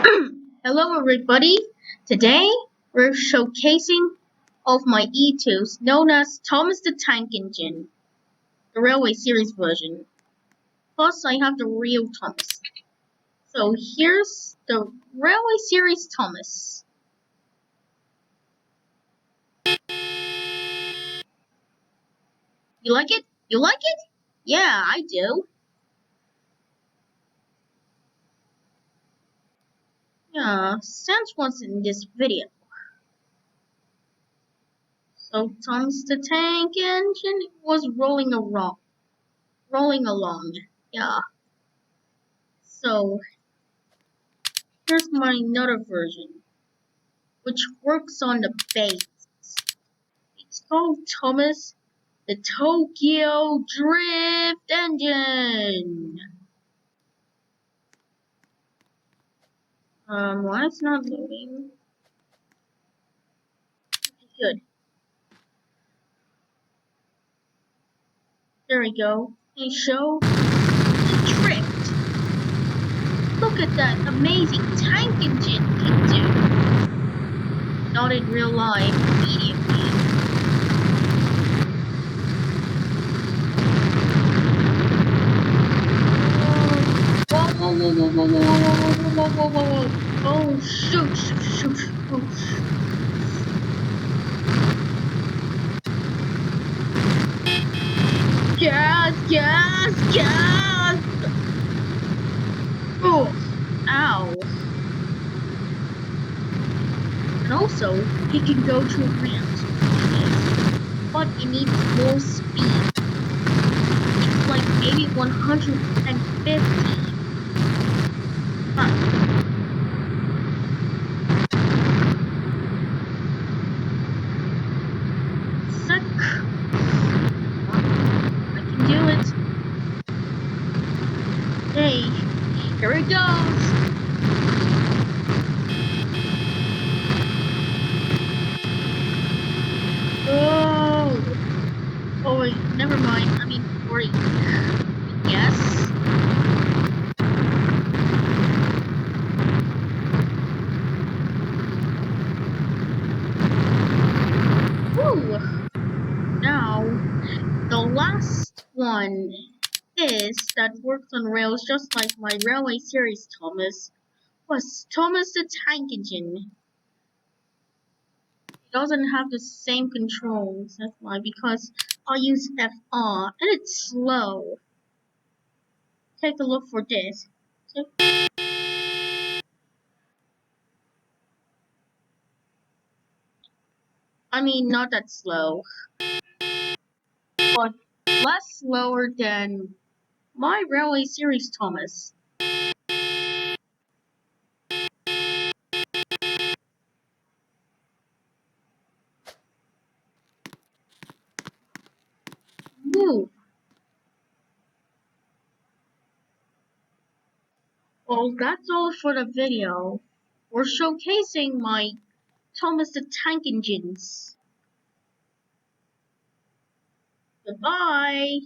Hello everybody! Today we're showcasing of my E2s known as Thomas the Tank Engine, the Railway Series version. Plus I have the real Thomas. So here's the Railway Series Thomas. You like it? You like it? Yeah, I do. Yeah, since what's in this video. So Thomas the Tank Engine was rolling along. Yeah. So here's my another version, which works on the base. It's called Thomas the Tokyo Drift Engine. Why it's not loading? Good. There we go. Hey, show the drift. Look at that amazing tank engine can do. Not in real life, immediately. Whoa, whoa, whoa, whoa, whoa, whoa, whoa, whoa, whoa, whoa, whoa. Oh, shoot, shoot, shoot. Oh, gas, gas, gas! Oh, ow. And also, he can go to ramps, but it needs more speed. It's like maybe 150. Huh. Suck. I can do it. Hey, here it goes. Oh. Oh wait, never mind. I mean, 40. Yes. Woo. Now, the last one is that works on rails just like my Railway Series Thomas was Thomas the Tank Engine. It doesn't have the same controls, that's why, because I use FR and it's slow. Take a look for this. I mean, not that slow, but less slower than my Railway Series Thomas. Woo! Well, that's all for the video. We're showcasing my Thomas the Tank Engines. Goodbye!